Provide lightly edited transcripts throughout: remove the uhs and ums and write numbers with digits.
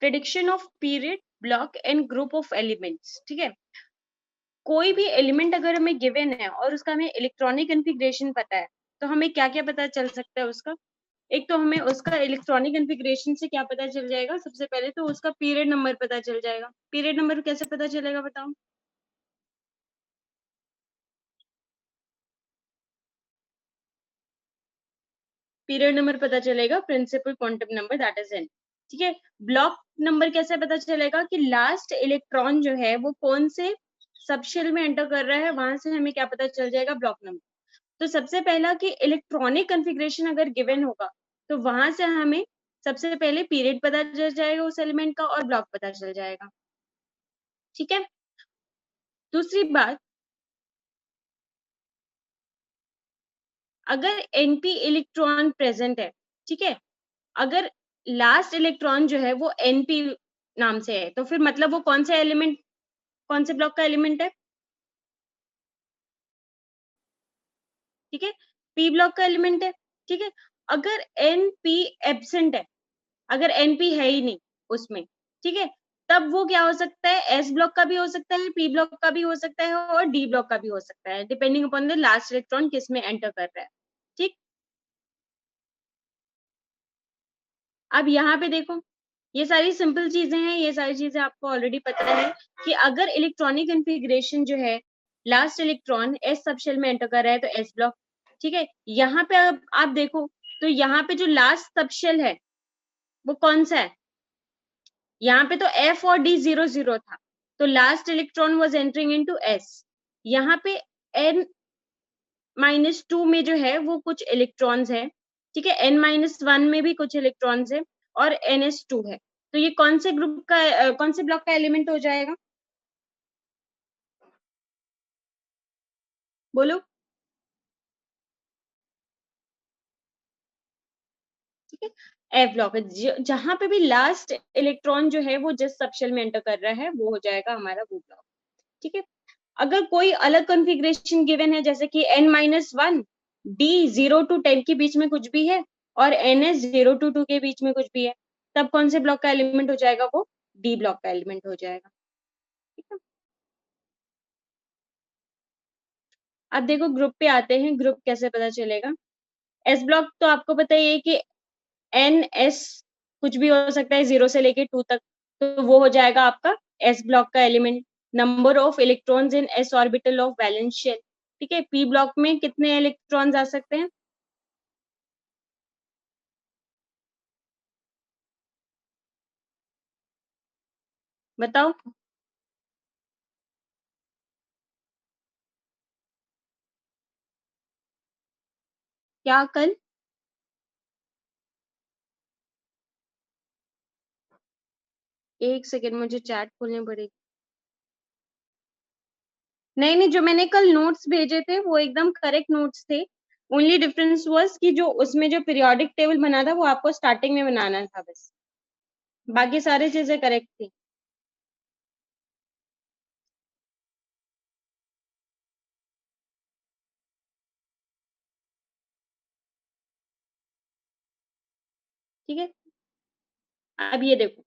Prediction of period, block and group of elements. ठीक है, कोई भी एलिमेंट अगर हमें गिवन है और उसका हमें इलेक्ट्रॉनिक कॉन्फ़िगरेशन पता है, तो हमें क्या क्या पता चल सकता है उसका। एक तो हमें उसका इलेक्ट्रॉनिक कॉन्फ़िगरेशन से क्या पता चल जाएगा, सबसे पहले तो उसका पीरियड नंबर पता चल जाएगा। पीरियड नंबर कैसे पता चलेगा बताओ। पीरियड नंबर पता चलेगा principal quantum number, that is n. ठीक है, ब्लॉक नंबर कैसे पता चलेगा कि लास्ट इलेक्ट्रॉन जो है वो कौन से सबशेल में एंटर कर रहा है, वहां से हमें क्या पता चल जाएगा, ब्लॉक नंबर। तो सबसे पहला कि इलेक्ट्रॉनिक कॉन्फ़िगरेशन अगर गिवन होगा तो वहां से हमें सबसे पहले पीरियड पता चल जाएगा उस एलिमेंट का और ब्लॉक पता चल जाएगा। ठीक है, दूसरी बात, अगर एनपी इलेक्ट्रॉन प्रेजेंट है, ठीक है, अगर लास्ट इलेक्ट्रॉन जो है वो एनपी नाम से है, तो फिर मतलब वो कौन से एलिमेंट, कौन से ब्लॉक का एलिमेंट है। ठीक है, पी ब्लॉक का एलिमेंट है। ठीक है, अगर एनपी एब्सेंट है, अगर एनपी है ही नहीं उसमें, ठीक है, तब वो क्या हो सकता है, एस ब्लॉक का भी हो सकता है, पी ब्लॉक का भी हो सकता है और डी ब्लॉक का भी हो सकता है, depending upon the last electron किस में एंटर कर रहा है। ठीक, अब यहाँ पे देखो, ये सारी सिंपल चीजें हैं, ये सारी चीजें आपको ऑलरेडी पता है कि अगर इलेक्ट्रॉनिक कॉन्फ़िगरेशन जो है लास्ट इलेक्ट्रॉन एस सबशेल में एंटर कर रहा है तो एस ब्लॉक। ठीक है, यहाँ पे अब आप देखो तो यहाँ पे जो लास्ट सबशेल है वो कौन सा है, यहाँ पे तो एफ और डी 0 0 था, तो last electron was entering into S. यहाँ पे n-2 में जो है वो कुछ इलेक्ट्रॉन्स है, ठीक है, n-1 में भी कुछ इलेक्ट्रॉन्स है और ns2 है। तो ये कौन से ग्रुप का कौन से ब्लॉक का एलिमेंट हो जाएगा, बोलो। ठीक है, एफ ब्लॉक है, जहां पे भी लास्ट इलेक्ट्रॉन जो है वो जिस सबशेल में एंटर कर रहा है वो हो जाएगा हमारा वो ब्लॉक। ठीक है, अगर कोई अलग कॉन्फ़िगरेशन गिवन है, जैसे कि n-1 d 0 to 10 के बीच में कुछ भी है और ns 0 to 2 के बीच में कुछ भी है, तब कौन से ब्लॉक का एलिमेंट हो जाएगा, वो डी ब्लॉक का एलिमेंट हो जाएगा। ठीक है, अब देखो ग्रुप पे आते हैं, ग्रुप कैसे पता चलेगा। एस ब्लॉक तो आपको पता ही है कि एन एस कुछ भी हो सकता है 0 से लेके 2 तक, तो वो हो जाएगा आपका एस ब्लॉक का element. Number of electrons in S orbital of valence shell. ठीक है, पी ब्लॉक में कितने इलेक्ट्रॉन्स आ सकते हैं, बताओ। क्या कल, एक सेकेंड मुझे चैट खोलनी पड़ेगी। नहीं नहीं, जो मैंने कल नोट्स भेजे थे वो एकदम करेक्ट नोट्स थे। ओनली डिफरेंस वाज कि जो उसमें जो पीरियोडिक टेबल बना था वो आपको स्टार्टिंग में बनाना था बस, बाकी सारी चीजें करेक्ट थी। ठीक है, अब ये देखो,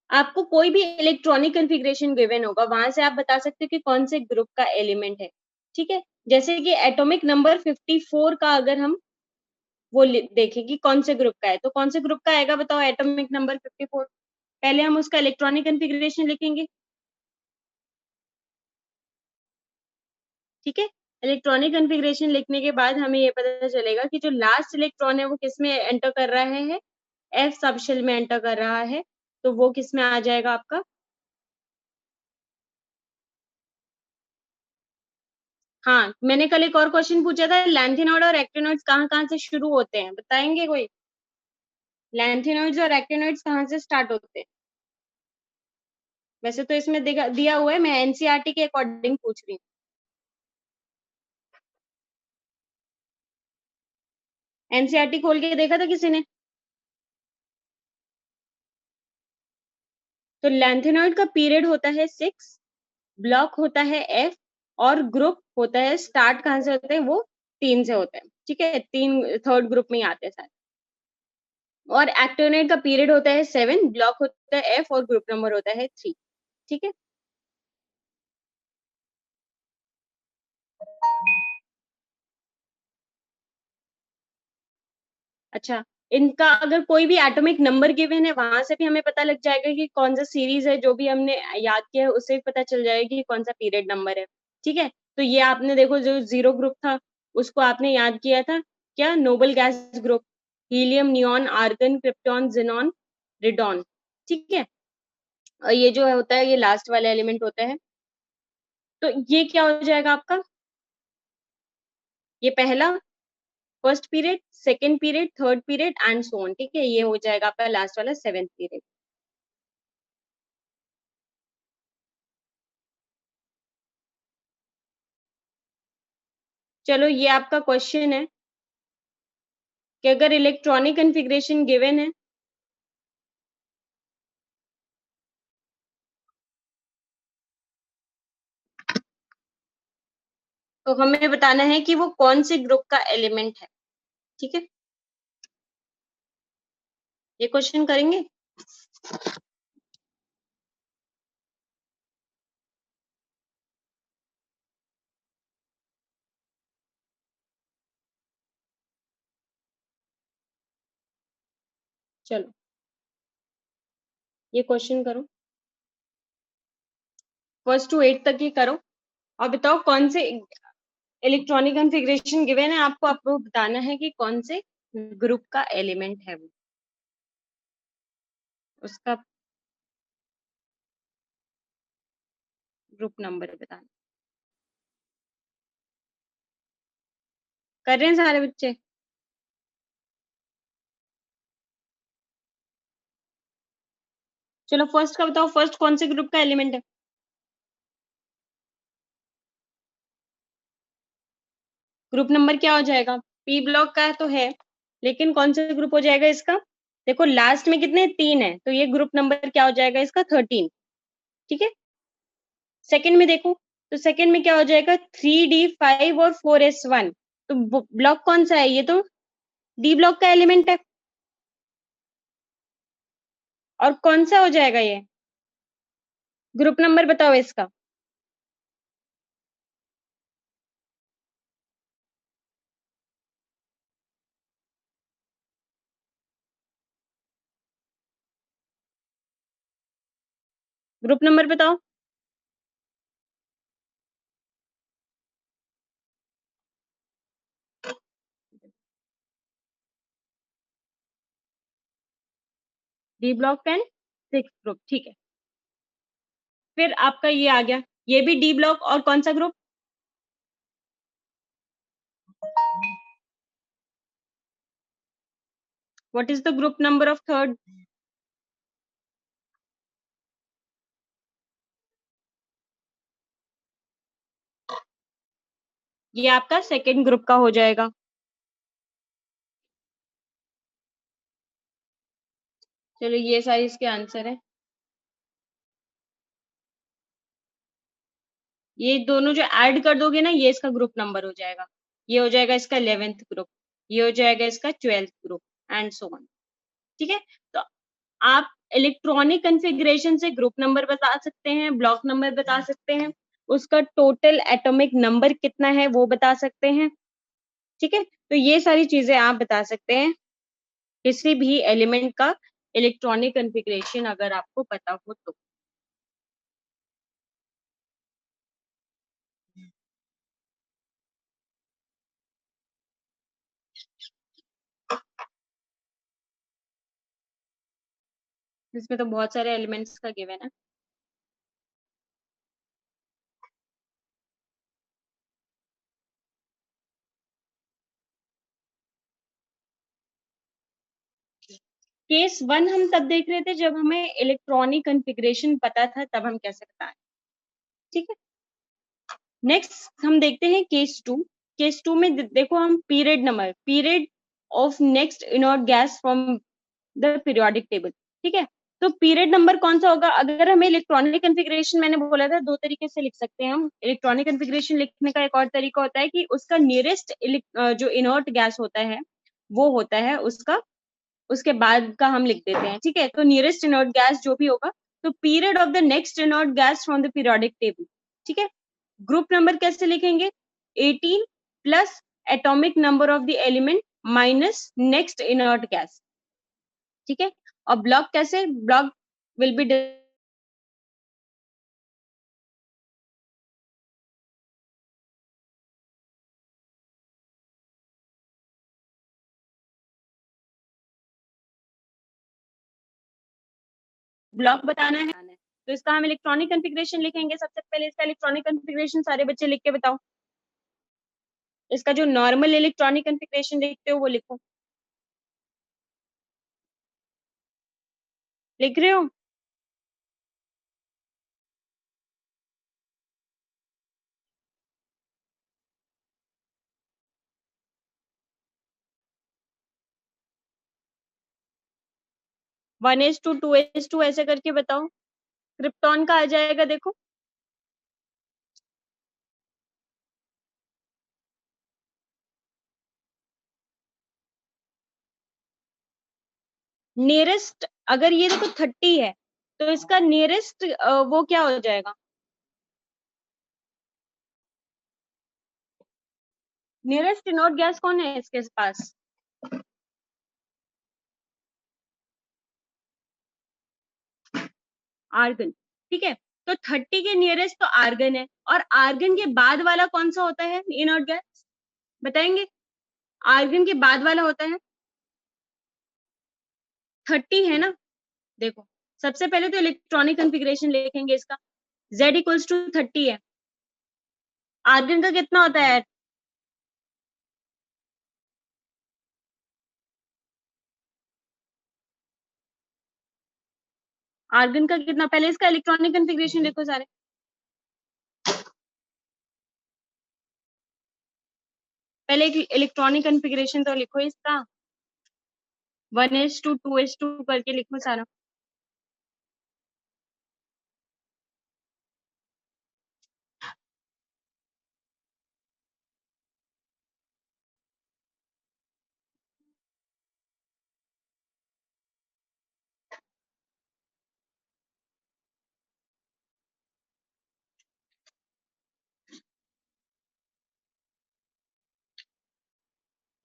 आपको कोई भी इलेक्ट्रॉनिक कॉन्फ़िगरेशन गिवन होगा, वहां से आप बता सकते हो कि कौन से ग्रुप का एलिमेंट है। ठीक है, जैसे कि एटॉमिक नंबर 54 का अगर हम वो देखें कि कौन से ग्रुप का है, तो कौन से ग्रुप का आएगा बताओ एटॉमिक नंबर 54। पहले हम उसका इलेक्ट्रॉनिक कॉन्फ़िगरेशन लिखेंगे। ठीक है, इलेक्ट्रॉनिक कॉन्फ़िगरेशन लिखने के बाद हमें ये पता चलेगा कि जो लास्ट इलेक्ट्रॉन है वो किस में एंटर कर रहा है, एफ सबशेल में एंटर कर रहा है, तो वो किस में आ जाएगा आपका। हाँ, मैंने कल एक और क्वेश्चन पूछा था, लैंथेनॉइड और एक्टिनॉइड्स कहाँ कहाँ से शुरू होते हैं, बताएंगे कोई। लैंथेनॉइड्स और एक्टिनॉइड्स कहाँ से स्टार्ट होते हैं। वैसे तो इसमें दिया हुआ है, मैं एनसीईआरटी के अकॉर्डिंग पूछ रही हूँ। एनसीईआरटी खोल के देखा था किसी ने। तो लैंथेनॉइड का पीरियड होता है 6, ब्लॉक होता है एफ और ग्रुप होता है, स्टार्ट कहाँ से होते हैं वो 3 से होते हैं। ठीक है, 3 थर्ड ग्रुप में ही आते हैं सारे। और एक्टिनोइड का पीरियड होता है 7, ब्लॉक होता है F और ग्रुप नंबर होता है 3। ठीक है। अच्छा, इनका अगर कोई भी एटॉमिक नंबर गिवन है वहां से भी हमें पता लग जाएगा कि कौन सा सीरीज है, जो भी हमने याद किया है उससे भी पता चल जाएगा कि कौन सा पीरियड नंबर है। ठीक है, तो ये आपने देखो जो 0 ग्रुप था उसको आपने याद किया था क्या, noble gas group, helium, neon, argon, krypton, xenon, radon. ठीक है, और ये जो होता है ये लास्ट वाला एलिमेंट होता है। तो ये क्या हो जाएगा आपका, ये पहला first period, second period, third period and so on. ठीक है, ये हो जाएगा आपका लास्ट वाला 7th पीरियड। चलो ये आपका क्वेश्चन है कि अगर इलेक्ट्रॉनिक कॉन्फ़िगरेशन गिवन है तो हमें बताना है कि वो कौन से ग्रुप का एलिमेंट है। ठीक है, ये क्वेश्चन करेंगे। चलो ये क्वेश्चन करो, फर्स्ट टू 8 तक ही करो और बताओ कौन से इलेक्ट्रॉनिक कॉन्फ़िगरेशन गिवन है, आपको बताना है कि कौन से ग्रुप का एलिमेंट है वो, उसका ग्रुप नंबर बताना। कर रहे हैं सारे बच्चे? चलो फर्स्ट का बताओ, फर्स्ट कौन से ग्रुप का एलिमेंट है? ग्रुप नंबर क्या हो जाएगा? पी ब्लॉक का तो है, लेकिन कौन सा ग्रुप हो जाएगा इसका? देखो लास्ट में कितने 3 है, तो ये ग्रुप नंबर क्या हो जाएगा इसका? 13। ठीक है, सेकंड में देखो, तो सेकंड में क्या हो जाएगा? 3D5 और 4S1। तो ब्लॉक कौन सा है? ये तो डी ब्लॉक का एलिमेंट है। और कौन सा हो जाएगा ये? ग्रुप नंबर बताओ इसका। ग्रुप नंबर बताओ। D block and 6 group. ठीक है, फिर आपका ये आ गया, ये भी डी ब्लॉक, और कौन सा group? What is the group number of third? ये आपका सेकंड ग्रुप का हो जाएगा। चलो ये सारे इसके आंसर है। ये दोनों जो ऐड कर दोगे ना, ये इसका ग्रुप नंबर हो जाएगा। ये हो जाएगा इसका 11th ग्रुप, ये हो जाएगा इसका 12th group and so on. ठीक है, तो आप इलेक्ट्रॉनिक कॉन्फ़िगरेशन से ग्रुप नंबर बता सकते हैं, ब्लॉक नंबर बता सकते हैं, उसका टोटल एटॉमिक नंबर कितना है वो बता सकते हैं। ठीक है, तो ये सारी चीजें आप बता सकते हैं किसी भी एलिमेंट का इलेक्ट्रॉनिक कॉन्फ़िगरेशन अगर आपको पता हो तो। इसमें तो बहुत सारे एलिमेंट्स का गिवन है। केस 1 हम तब देख रहे थे जब हमें इलेक्ट्रॉनिक कॉन्फ़िगरेशन पता था, तब हम कैसे बताएं। ठीक है, नेक्स्ट हम देखते हैं केस 2। केस 2 में देखो हम period number, period of next inert gas from the periodic table. ठीक है, तो पीरियड नंबर कौन सा होगा? अगर हमें इलेक्ट्रॉनिक कॉन्फ़िगरेशन, मैंने बोला था 2 तरीके से लिख सकते हैं हम। इलेक्ट्रॉनिक कॉन्फ़िगरेशन लिखने का एक और तरीका होता है कि उसका नियरेस्ट जो इनर्ट गैस होता है वो होता है उसका उसके बाद का हम लिख देते हैं, ठीक है। तो नियरेस्ट इनर्ट गैस जो भी होगा, तो period of the next inert gas from the periodic table, ठीक है। ग्रुप नंबर कैसे लिखेंगे? 18 plus atomic number of the element minus next inert gas, ठीक है। और ब्लॉक कैसे? ब्लॉक विल बी ब्लॉक बताना है, तो इसका हम इलेक्ट्रॉनिक कॉन्फ़िगरेशन लिखेंगे। सबसे पहले इसका इलेक्ट्रॉनिक कॉन्फ़िगरेशन सारे बच्चे लिख के बताओ। इसका जो नॉर्मल इलेक्ट्रॉनिक कॉन्फ़िगरेशन लिखते हो वो लिखो। लिख रहे हो? One S two S two ऐसे करके बताओ। क्रिप्टॉन का आ जाएगा, देखो। नियरेस्ट अगर ये देखो 30 है, तो इसका नियरेस्ट वो क्या हो जाएगा? नियरेस्ट इनर्ट गैस कौन है इसके पास? आर्गन, ठीक है। तो 30 के नियरेस्ट तो आर्गन है, और आर्गन के बाद वाला कौन सा होता है इनर्ट गैस? बताएंगे? आर्गन के बाद वाला होता है 30, है ना। देखो, सबसे पहले तो इलेक्ट्रॉनिक कॉन्फ़िगरेशन लिखेंगे इसका। Z इक्वल्स टू 30 है। आर्गन का कितना होता है? आर्गन का कितना? पहले इसका इलेक्ट्रॉनिक कॉन्फ़िगरेशन लिखो सारे। पहले एक इलेक्ट्रॉनिक कॉन्फ़िगरेशन तो लिखो इसका। 1s2 2s2 करके लिखो सारा।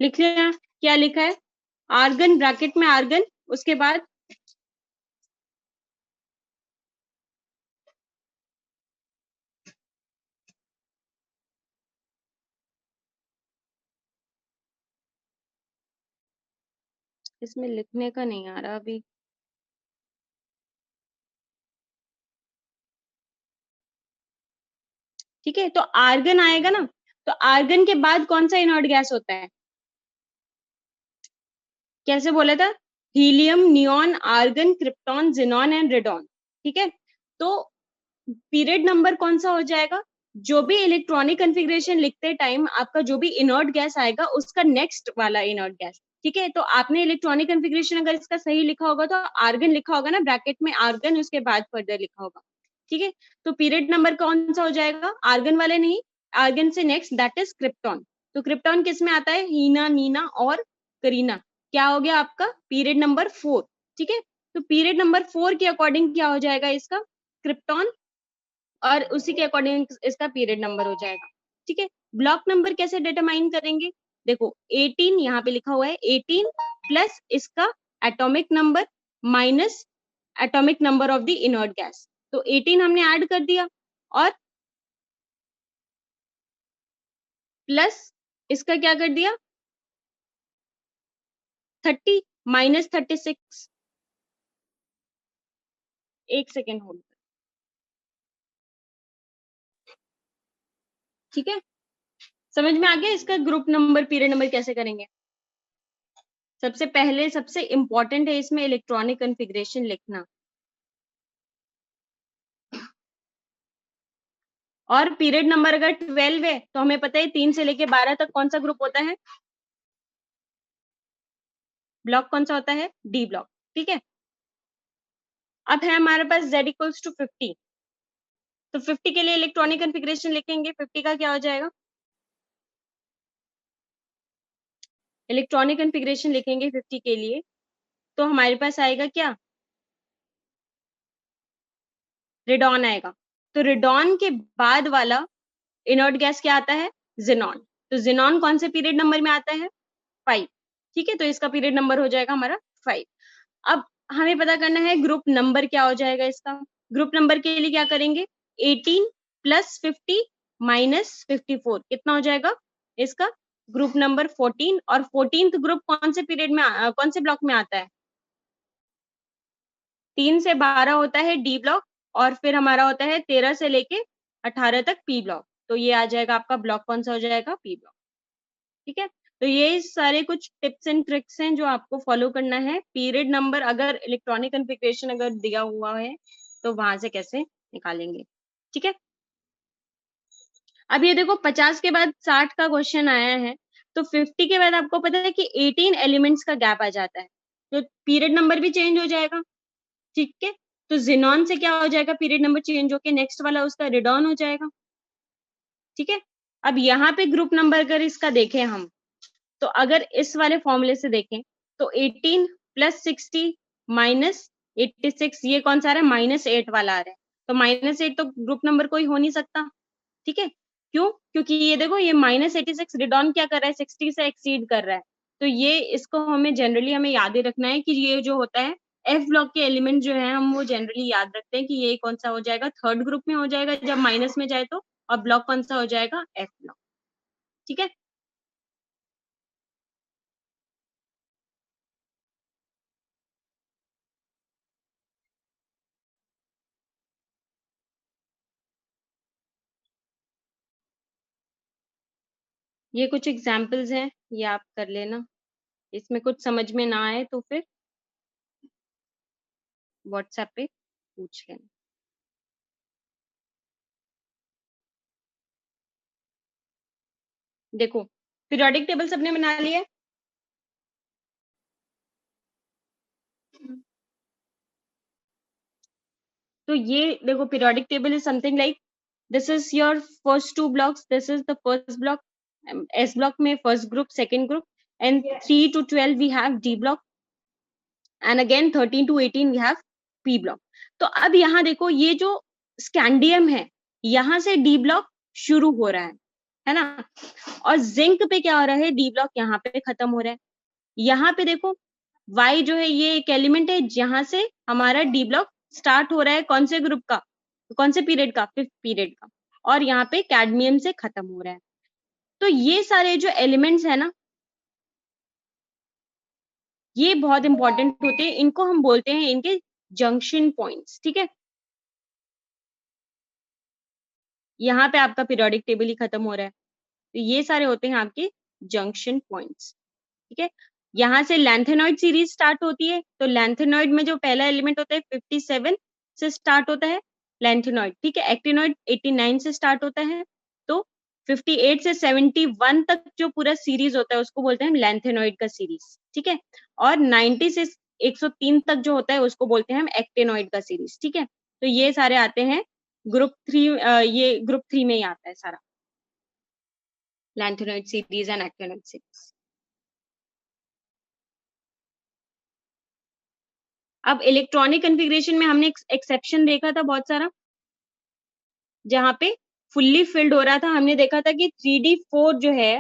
लिख लिया? क्या लिखा है? आर्गन ब्रैकेट में आर्गन, उसके बाद इसमें लिखने का नहीं आ रहा अभी। ठीक है, तो आर्गन आएगा ना। तो आर्गन के बाद कौन सा इनर्ट गैस होता है? कैसे बोला था? Helium, neon, argon, krypton, xenon and radon, ठीक है। तो पीरियड नंबर कौन सा हो जाएगा? जो भी इलेक्ट्रॉनिक कॉन्फ़िगरेशन लिखते टाइम आपका जो भी इनर्ट गैस आएगा, उसका नेक्स्ट वाला इनर्ट गैस, ठीक है। तो आपने इलेक्ट्रॉनिक कॉन्फ़िगरेशन अगर इसका सही लिखा होगा तो आर्गन लिखा होगा ना ब्रैकेट में, आर्गन उसके बाद फर्दर लिखा होगा, ठीक है। तो पीरियड नंबर कौन सा हो जाएगा? आर्गन वाले नहीं, आर्गन से नेक्स्ट दैट इज क्रिप्टॉन। तो क्रिप्टॉन किस में आता है? हीना, नीना और करीना। क्या हो गया आपका? पीरियड नंबर 4, ठीक है। तो पीरियड नंबर 4 के अकॉर्डिंग क्या हो जाएगा इसका? क्रिप्टॉन, और उसी के अकॉर्डिंग इसका पीरियड नंबर हो जाएगा, ठीक है। ब्लॉक नंबर कैसे डिटरमाइन करेंगे? देखो 18 यहाँ पे लिखा हुआ है, 18 प्लस इसका atomic number minus atomic number of the inert gas. तो 18 हमने ऐड कर दिया, और प्लस इसका क्या कर दिया? 30 माइनस 36। एक सेकेंड होल्ड, ठीक है। समझ में आ गया इसका ग्रुप नंबर पीरियड नंबर कैसे करेंगे? सबसे पहले सबसे इंपॉर्टेंट है इसमें इलेक्ट्रॉनिक कॉन्फ़िगरेशन लिखना। और पीरियड नंबर अगर 12 है तो हमें पता है 3 से लेके 12 तक कौन सा ग्रुप होता है? ब्लॉक कौन सा होता है? डी ब्लॉक, ठीक है। अब है हमारे पास z इक्वल्स टू 50। तो 50 के लिए इलेक्ट्रॉनिक कॉन्फ़िगरेशन लिखेंगे। 50 का क्या हो जाएगा? इलेक्ट्रॉनिक कॉन्फ़िगरेशन लिखेंगे 50 के लिए। तो हमारे पास आएगा क्या, रेडॉन आएगा। तो रेडॉन के बाद वाला इनर्ट गैस क्या आता है, जिनॉन। तो जिनॉन कौन से पीरियड नंबर में आता है, 5। ठीक है, तो इसका पीरियड नंबर हो जाएगा हमारा 5। अब हमें पता करना है ग्रुप नंबर क्या हो जाएगा इसका। ग्रुप नंबर के लिए क्या करेंगे, 18 प्लस 50 माइनस 54 कितना हो जाएगा इसका, ग्रुप नंबर 14। और 14th ग्रुप कौन से पीरियड में कौन से ब्लॉक में आता है, 3 से 12 होता है डी ब्लॉक, और फिर हमारा होता है 13 से लेके 18 तक पी ब्लॉक। तो ये आ जाएगा आपका ब्लॉक कौन सा हो जाएगा, पी ब्लॉक। ठीक है, तो ये सारे कुछ टिप्स एंड ट्रिक्स हैं जो आपको फॉलो करना है। पीरियड नंबर अगर इलेक्ट्रॉनिक कॉन्फ़िगरेशन अगर दिया हुआ है तो वहां से कैसे निकालेंगे। ठीक है, अब ये देखो 50 के बाद 60 का क्वेश्चन आया है, तो 50 के बाद आपको पता है कि 18 एलिमेंट्स का गैप आ जाता है, तो पीरियड नंबर भी चेंज हो जाएगा। ठीक है, तो जिनॉन से क्या हो जाएगा, पीरियड नंबर चेंज होके नेक्स्ट वाला उसका रेडॉन हो जाएगा। ठीक है, अब यहाँ पे ग्रुप नंबर अगर इसका देखें हम, तो अगर इस वाले फॉर्मूले से देखें तो 18 प्लस 60 माइनस 86, ये कौन सा आ रहा है, -8 वाला आ रहा है। तो -8 तो ग्रुप नंबर कोई हो नहीं सकता। ठीक है, क्यों, क्योंकि ये देखो ये -86 रिडॉन क्या कर रहा है, 60 से एक्सीड कर रहा है। तो ये इसको हमें जनरली हमें याद ही रखना है कि ये जो होता है एफ ब्लॉक के एलिमेंट जो है हम वो जनरली याद रखते हैं कि ये कौन सा हो जाएगा, थर्ड ग्रुप में हो जाएगा जब माइनस में जाए तो, और ब्लॉक कौन सा हो जाएगा, एफ ब्लॉक। ठीक है, ये कुछ एग्जाम्पल्स हैं, ये आप कर लेना। इसमें कुछ समझ में ना आए तो फिर व्हाट्सएप पे पूछ लेना। देखो पीरियोडिक टेबल सबने बना लिया है? तो ये देखो periodic table is something like this is your first two blocks, this is the first block, S block में first group second group, and 3 to 12 we have D block, and again 13 to 18 we have P block. तो अब यहाँ देखो ये जो scandium है यहाँ से डी ब्लॉक शुरू हो रहा है ना, और जिंक पे क्या हो रहा है, डी ब्लॉक यहाँ पे खत्म हो रहा है। यहाँ पे देखो वाई जो है ये एक एलिमेंट है जहां से हमारा डी ब्लॉक स्टार्ट हो रहा है, कौन से ग्रुप का, कौन से पीरियड का, 5th पीरियड का, और यहाँ पे कैडमियम से खत्म हो रहा है। तो ये सारे जो एलिमेंट्स है ना ये बहुत इंपॉर्टेंट होते हैं, इनको हम बोलते हैं इनके जंक्शन पॉइंट्स। ठीक है, यहाँ पे आपका पीरियोडिक टेबल ही खत्म हो रहा है, तो ये सारे होते हैं आपके जंक्शन पॉइंट्स। ठीक है, यहाँ से लैंथेनॉइड सीरीज स्टार्ट होती है, तो लैंथेनॉइड में जो पहला एलिमेंट होता है 57 से स्टार्ट होता है लैंथेनॉइड। ठीक है, एक्टिनॉइड 89 से स्टार्ट होता है, तो 58 से 71 तक जो पूरा सीरीज होता है उसको बोलते हैं लैंथेनॉइड का सीरीज। ठीक है, और 90 से 103 तक जो होता है उसको बोलते हैं हम एक्टिनॉइड का सीरीज। ठीक है, तो ये सारे आते हैं ग्रुप 3, ये ग्रुप 3 में ही आता है सारा, lanthanoid series and actinoid series. अब इलेक्ट्रॉनिक कॉन्फ़िगरेशन में हमने एक्सेप्शन देखा था बहुत सारा, जहाँ पे फुल्ली फिल्ड हो रहा था। हमने देखा था कि 3D4 जो है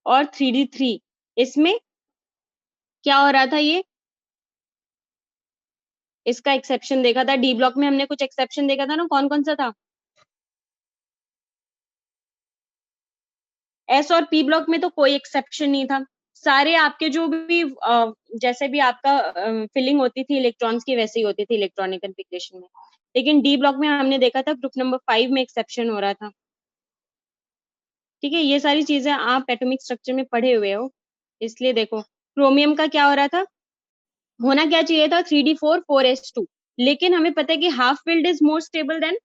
और 3D3 इसमें क्या हो रहा था, ये इसका एक्सेप्शन देखा था। डी ब्लॉक में हमने कुछ एक्सेप्शन देखा था ना, कौन कौन सा था, एस और पी ब्लॉक में तो कोई एक्सेप्शन नहीं था, सारे आपके जो भी जैसे भी आपका फिलिंग होती थी इलेक्ट्रॉन्स की वैसे ही होती थी इलेक्ट्रॉनिक कॉन्फ़िगरेशन में। लेकिन डी ब्लॉक में हमने देखा था ग्रुप नंबर 5 में एक्सेप्शन हो रहा था। ठीक है, ये सारी चीजें आप एटॉमिक स्ट्रक्चर में पढ़े हुए हो, इसलिए देखो क्रोमियम का क्या हो रहा था, होना क्या चाहिए था 3D4 4s2, लेकिन हमें पता है कि half filled is more stable then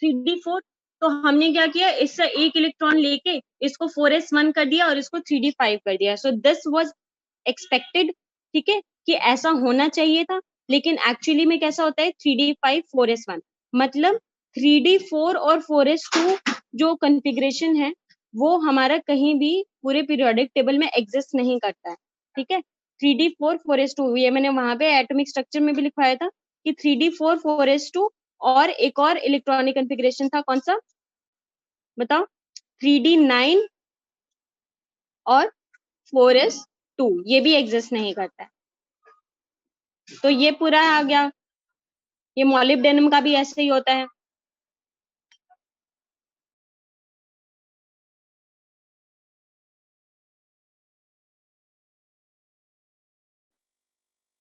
3D4। तो हमने क्या किया, इससे एक इलेक्ट्रॉन लेके इसको 4s1 कर दिया और इसको 3D5 कर दिया। So this was expected. ठीक है, कि ऐसा होना चाहिए था, लेकिन एक्चुअली में कैसा होता है 3D5 4s1, मतलब 3D4 और 4s2 जो कॉन्फ़िगरेशन है वो हमारा कहीं भी पूरे पीरियोडिक टेबल में एग्जिस्ट नहीं करता है, ठीक है। 3d4 4s2, ये मैंने वहां पे एटॉमिक स्ट्रक्चर में भी लिखवाया था कि 3d4 4s2, और एक और इलेक्ट्रॉनिक कॉन्फ़िगरेशन था, कौन सा बताओ? 3d9 और 4s2, ये भी एग्जिस्ट नहीं करता है। तो ये पूरा आ गया। ये मॉलिब्डेनम का भी ऐसे ही होता है।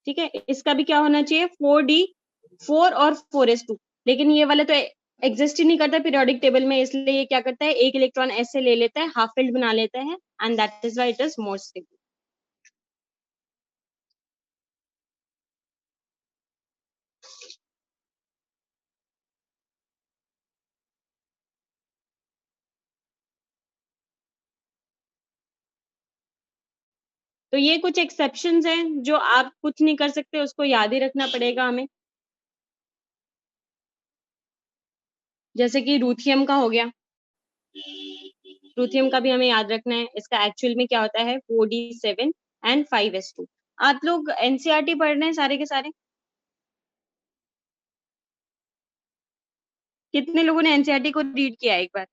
ठीक है, इसका भी क्या होना चाहिए? 4d4 और 4s2, लेकिन ये वाला तो एग्जिस्ट ही नहीं करता पीरियोडिक टेबल में, इसलिए ये क्या करता है, एक इलेक्ट्रॉन ऐसे ले लेता है, हाफ फिल्ड बना लेता है, and that is why it is more stable. तो ये कुछ एक्सेप्शंस हैं जो आप कुछ नहीं कर सकते, उसको याद ही रखना पड़ेगा हमें। जैसे कि रूथियम का हो गया, रूथियम का भी हमें याद रखना है, इसका एक्चुअल में क्या होता है, 4d7 एंड 5s2। आप लोग एनसीईआरटी पढ़ रहे हैं सारे के सारे? कितने लोगों ने एनसीईआरटी को रीड किया है एक बार,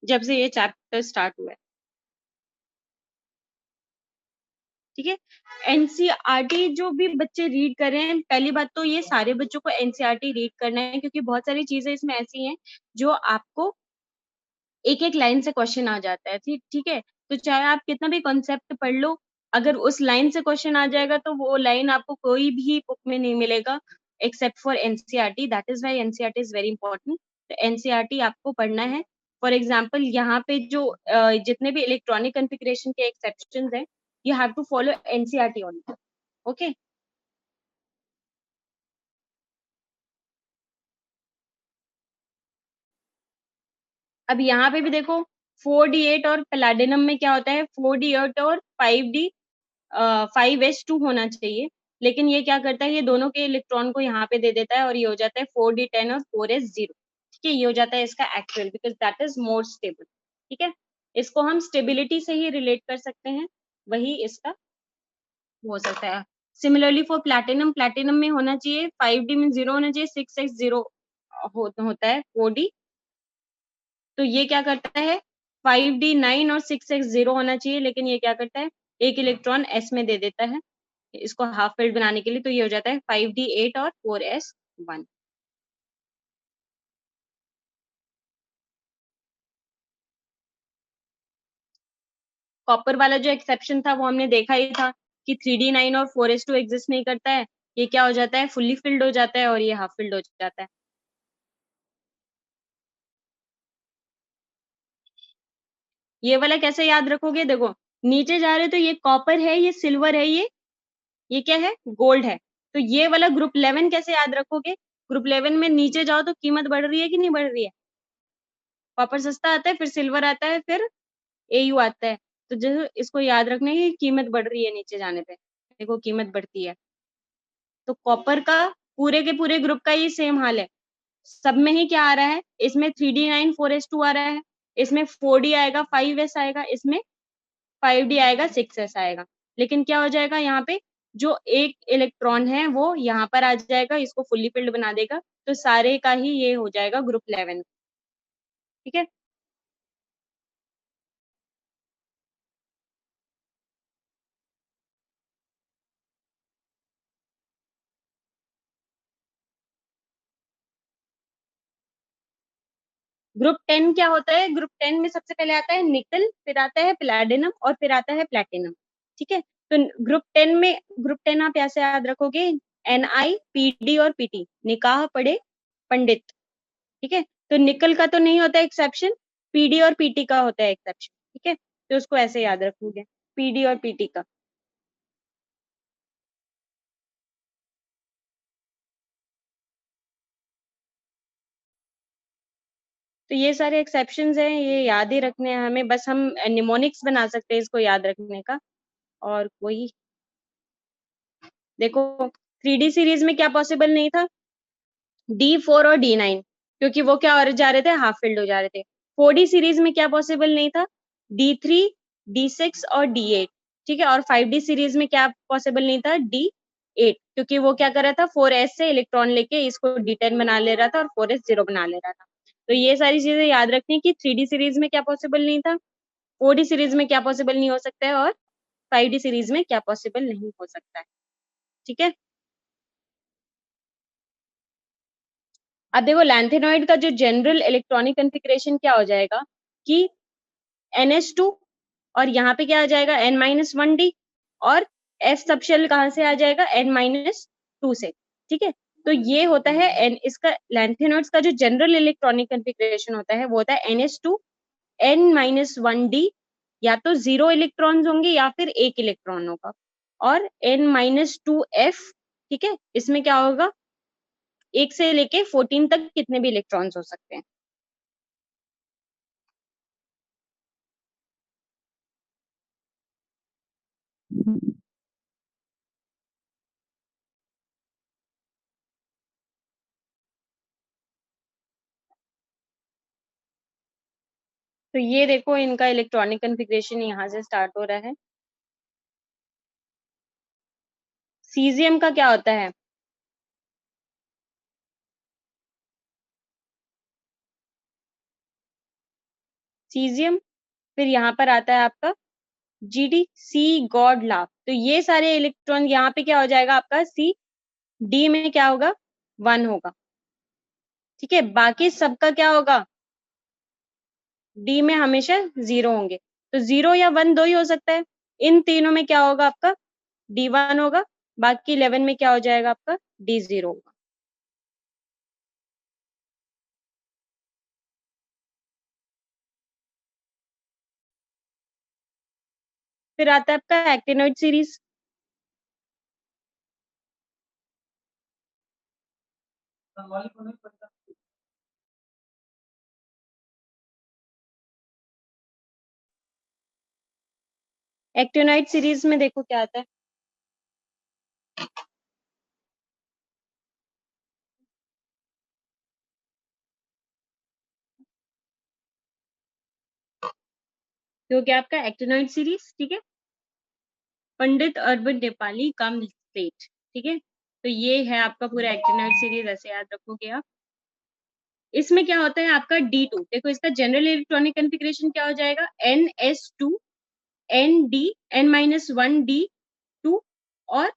जब से ये चैप्टर स्टार्ट हुआ है? ठीक है, एनसीईआरटी जो भी बच्चे रीड कर रहे हैं, पहली बात तो ये सारे बच्चों को एनसीईआरटी रीड करना है, क्योंकि बहुत सारी चीजें इसमें ऐसी हैं जो आपको एक एक लाइन से क्वेश्चन आ जाता है, ठीक ठीक है। तो चाहे आप कितना भी कॉन्सेप्ट पढ़ लो, अगर उस लाइन से क्वेश्चन आ जाएगा तो वो लाइन आपको कोई भी बुक में नहीं मिलेगा except for NCERT. That is why NCERT is very important. तो एनसीईआरटी आपको पढ़ना है। फॉर एग्जाम्पल यहाँ पे जो जितने भी इलेक्ट्रॉनिक कॉन्फ़िगरेशन के एक्सेप्शन है, you have to follow NCERT only. Okay, अब यहाँ पे भी देखो, 4d8 और पैलेडिनम में क्या होता है, 4d8 और 5s2 होना चाहिए, लेकिन ये क्या करता है, ये दोनों के इलेक्ट्रॉन को यहाँ पे दे देता है, और ये हो जाता है 4d10 और 4s0। ठीक है, ये हो जाता है इसका actual, because that is more stable. ठीक है, इसको हम स्टेबिलिटी से ही रिलेट कर सकते हैं, वही इसका हो सकता है। सिमिलरली फॉर प्लैटिनम, प्लैटिनम में होना चाहिए 5d में 0 होना चाहिए, 6s0 होता है 4d। तो ये क्या करता है, 5d9 और 6s0 होना चाहिए, लेकिन ये क्या करता है, एक इलेक्ट्रॉन s में दे देता है इसको हाफ फिल्ड बनाने के लिए, तो ये हो जाता है 5d8 और 4s1। कॉपर वाला जो एक्सेप्शन था वो हमने देखा ही था कि 3d9 और 4s2 एग्जिस्ट नहीं करता है, ये क्या हो जाता है, फुल्ली फिल्ड हो जाता है, और ये हाफ फिल्ड हो जाता है। ये वाला कैसे याद रखोगे, देखो नीचे जा रहे तो ये कॉपर है, ये सिल्वर है, ये क्या है, गोल्ड है। तो ये वाला ग्रुप 11 कैसे याद रखोगे, ग्रुप 11 में नीचे जाओ तो कीमत बढ़ रही है कि नहीं बढ़ रही है? कॉपर सस्ता आता है, फिर सिल्वर आता है, फिर एयू आता है। तो जो इसको याद रखना है कि कीमत बढ़ रही है नीचे जाने पे, देखो कीमत बढ़ती है। तो कॉपर का पूरे के पूरे ग्रुप का ही सेम हाल है, सब में ही क्या आ रहा है, इसमें 3d9 4s2 आ रहा है, इसमें 4d आएगा, 5s आएगा, इसमें 5d आएगा, 6s आएगा। लेकिन क्या हो जाएगा, यहाँ पे जो एक इलेक्ट्रॉन है वो यहाँ पर आ जाएगा, इसको फुल्ली फिल्ड बना देगा, तो सारे का ही ये हो जाएगा ग्रुप 11। ठीक है, ग्रुप 10 क्या होता है, ग्रुप 10 में सबसे पहले आता है निकल, फिर आता है प्लैटिनम, और फिर आता है प्लैटिनम। ठीक है, तो ग्रुप 10 में, ग्रुप 10 आप ऐसे याद रखोगे, Ni Pd और Pt, निकाह पढ़े पंडित। ठीक है, तो निकल का तो नहीं होता एक्सेप्शन, पीडी और पीटी का होता है एक्सेप्शन। ठीक है, तो उसको ऐसे याद रखोगे, पीडी और पीटी का। तो ये सारे एक्सेप्शंस हैं, ये याद ही रखने हैं हमें, बस हम निमोनिक्स बना सकते हैं इसको याद रखने का, और कोई, देखो 3D सीरीज में क्या पॉसिबल नहीं था, D4 और D9, क्योंकि वो क्या हो जा रहे थे, हाफ फिल्ड हो जा रहे थे। 4D सीरीज में क्या पॉसिबल नहीं था, D3, D6 और D8, ठीक है। और 5D सीरीज में क्या पॉसिबल नहीं था, D8, क्योंकि वो क्या कर रहा था, 4s से इलेक्ट्रॉन लेके इसको D10 बना ले रहा था और 4s 0 बना ले रहा था। तो ये सारी चीजें याद रखनी कि 3D सीरीज में क्या पॉसिबल नहीं था, 4D सीरीज में क्या पॉसिबल नहीं हो सकता है, और 5D सीरीज में क्या पॉसिबल नहीं हो सकता है, ठीक है। अब देखो लैंथेनॉइड का जो जनरल इलेक्ट्रॉनिक कॉन्फ़िगरेशन क्या हो जाएगा कि NH2, और यहाँ पे क्या आ जाएगा N-1D, और S सबशेल कहाँ से आ जाएगा, N-2 से, ठीक है। तो ये होता है इसका लैंथेनॉइड्स का जो जनरल इलेक्ट्रॉनिक कॉन्फ़िगरेशन होता है वो होता है NH2 N-1D, या तो 0 इलेक्ट्रॉन्स होंगे या फिर 1 इलेक्ट्रॉन होगा, और N-2F, ठीक है। इसमें क्या होगा, 1 से लेके 14 तक कितने भी इलेक्ट्रॉन्स हो सकते हैं। तो ये देखो इनका इलेक्ट्रॉनिक कॉन्फ़िगरेशन यहाँ से स्टार्ट हो रहा है। सीजियम का क्या होता है, सीजियम, फिर यहाँ पर आता है आपका GD, सी गॉड लाफ। तो ये सारे इलेक्ट्रॉन यहाँ पे क्या हो जाएगा आपका, सी डी में क्या होगा, 1 होगा, ठीक है। बाकी सबका क्या होगा, डी में हमेशा 0 होंगे। तो 0 या 1 दो ही हो सकता है, इन तीनों में क्या होगा आपका, D1 होगा, बाकी 11 में क्या हो जाएगा आपका, D0 होगा। फिर आता है आपका एक्टिनोइड सीरीज। एक्टिनोइड सीरीज में देखो क्या आता है, तो क्या आपका एक्टिनोइड सीरीज, ठीक है। पंडित अर्बन नेपाली कम स्टेट, ठीक है। तो ये है आपका पूरा एक्टिनोइड सीरीज, ऐसे याद रखोगे आप। इसमें क्या होता है आपका D2, देखो इसका जनरल इलेक्ट्रॉनिक कॉन्फ़िगरेशन क्या हो जाएगा, NS2 ND N-1D2, और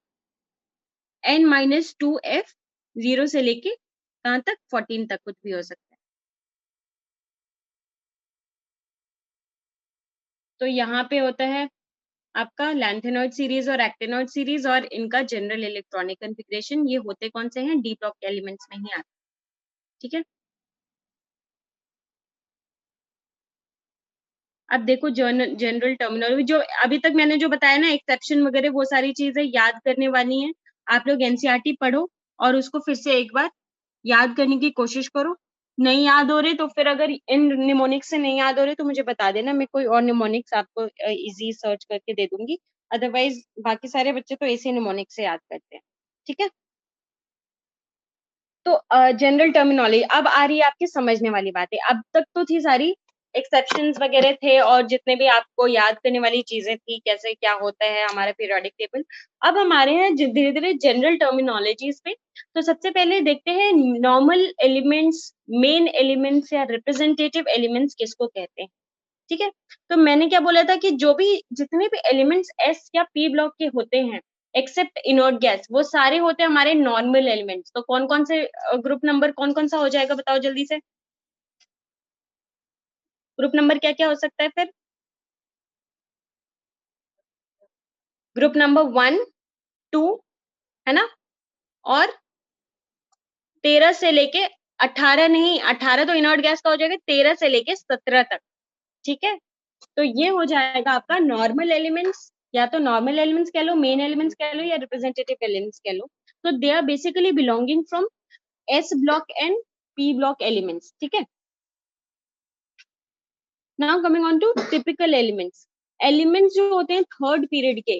N-2F, 0 से लेके कहाँ तक, 14 तक कुछ भी हो सकता है। तो यहाँ पे होता है आपका लैंथेनॉइड सीरीज और एक्टिनॉइड सीरीज, और इनका जनरल इलेक्ट्रॉनिक कॉन्फ़िगरेशन ये होते कौन से हैं, डी ब्लॉक एलिमेंट्स में ही आते, ठीक है। अब देखो जनरल टर्मिनोलॉजी, जो अभी तक मैंने जो बताया ना, एक्सेप्शन वगैरह वो सारी चीजें याद करने वाली हैं। आप लोग एनसीईआरटी पढ़ो और उसको फिर से एक बार याद करने की कोशिश करो। नहीं याद हो रहे तो फिर अगर इन निमोनिक्स से नहीं याद हो रहे तो मुझे बता देना, मैं कोई और निमोनिक्स आपको इजी सर्च करके दे दूंगी। अदरवाइज बाकी सारे बच्चे तो ऐसे निमोनिक्स से याद करते हैं, ठीक है। तो जनरल टर्मिनोलॉजी अब आ रही है आपकी समझने वाली बातें। अब तक तो थी सारी एक्सेप्शंस वगैरह थे और जितने भी आपको याद करने वाली चीजें थी, कैसे क्या होता है हमारा पीरियोडिक टेबल। अब हमारे हैं धीरे धीरे जनरल टर्मिनोलॉजीज पे। तो सबसे पहले देखते हैं नॉर्मल एलिमेंट्स, मेन एलिमेंट्स या रिप्रेजेंटेटिव एलिमेंट्स किसको कहते हैं, ठीक है। तो मैंने क्या बोला था कि जो भी जितने भी एलिमेंट्स एस या पी ब्लॉक के होते हैं एक्सेप्ट इनर्ट गैस, वो सारे होते हैं हमारे नॉर्मल एलिमेंट्स। तो कौन कौन से ग्रुप नंबर कौन कौन सा हो जाएगा, बताओ जल्दी से। ग्रुप नंबर क्या क्या हो सकता है फिर, ग्रुप नंबर 1, 2, है ना, और 13 से लेके 18, नहीं 18 तो इनर्ट गैस का हो जाएगा, 13 से लेके 17 तक, ठीक है। तो ये हो जाएगा आपका नॉर्मल एलिमेंट्स, या तो नॉर्मल एलिमेंट्स कह लो, मेन एलिमेंट्स कह लो, या रिप्रेजेंटेटिव एलिमेंट्स कह लो। तो they are basically belonging from S block and P block elements, ठीक है। Now coming on to typical elements. Elements जो होते हैं थर्ड पीरियड के,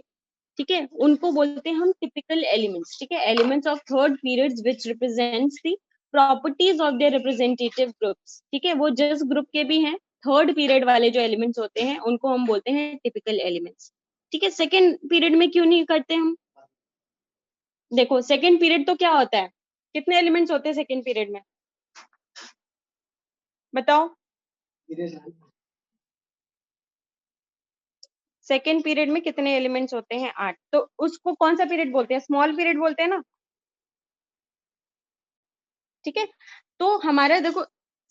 ठीक है, उनको बोलते हैं हम टिपिकल एलिमेंट्स, ठीक है। Elements of third period which represents the properties of their representative groups, ठीक है। वो जिस ग्रुप के भी हैं थर्ड पीरियड वाले जो एलिमेंट्स होते हैं उनको हम बोलते हैं टिपिकल एलिमेंट्स। ठीक है, सेकेंड पीरियड में क्यों नहीं करते हम? देखो सेकेंड पीरियड तो क्या होता है, कितने एलिमेंट्स होते हैं सेकेंड पीरियड में, बताओ। सेकेंड पीरियड में कितने एलिमेंट्स होते हैं? 8। तो उसको कौन सा पीरियड बोलते हैं? स्मॉल पीरियड बोलते हैं ना। ठीक है, तो हमारा देखो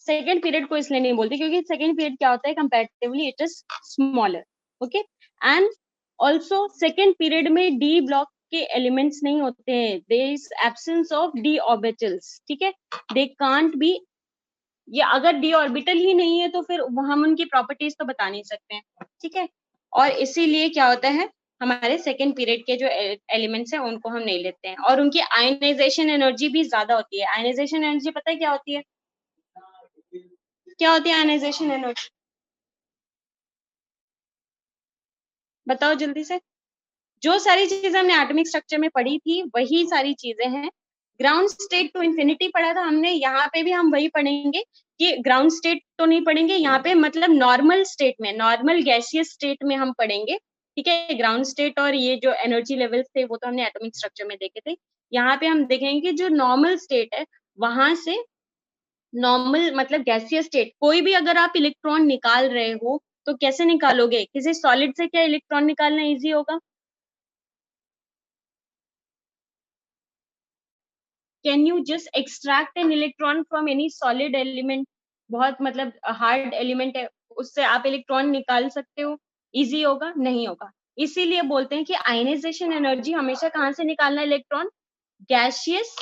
सेकेंड पीरियड को इसलिए नहीं बोलते क्योंकि सेकेंड पीरियड क्या होता है, comparatively it is smaller. Okay, and also second period में डी ब्लॉक के एलिमेंट्स नहीं होते हैं, there is absence of D orbitals. ठीक है, दे कांट बी, ये अगर डी ऑर्बिटल ही नहीं है तो फिर हम उनकी प्रॉपर्टीज तो बता नहीं सकते हैं। ठीक है, और इसीलिए क्या होता है, हमारे सेकेंड पीरियड के जो एलिमेंट्स हैं उनको हम नहीं लेते हैं, और उनकी आयनाइजेशन एनर्जी भी ज्यादा होती है। आयनाइजेशन एनर्जी पता है क्या होती है? क्या होती है आयनाइजेशन एनर्जी, बताओ जल्दी से। जो सारी चीजें हमने एटॉमिक स्ट्रक्चर में पढ़ी थी वही सारी चीजें हैं। ग्राउंड स्टेट टू इंफिनिटी पढ़ा था हमने, यहाँ पे भी हम वही पढ़ेंगे कि ग्राउंड स्टेट तो नहीं पढ़ेंगे यहाँ पे, मतलब नॉर्मल स्टेट में, नॉर्मल गैसियस स्टेट में हम पढ़ेंगे। ठीक है, ग्राउंड स्टेट और ये जो एनर्जी लेवल्स थे वो तो हमने एटॉमिक स्ट्रक्चर में देखे थे। यहाँ पे हम देखेंगे जो नॉर्मल स्टेट है वहां से, नॉर्मल मतलब गैसियस स्टेट, कोई भी अगर आप इलेक्ट्रॉन निकाल रहे हो तो कैसे निकालोगे? किसी सॉलिड से क्या इलेक्ट्रॉन निकालना इजी होगा? Can you just extract an electron from any solid element? बहुत मतलब हार्ड एलिमेंट है, उससे आप इलेक्ट्रॉन निकाल सकते हो? इजी होगा? नहीं होगा। इसीलिए बोलते हैं कि आयनाइजेशन एनर्जी हमेशा कहाँ से निकालना इलेक्ट्रॉन? गैसियस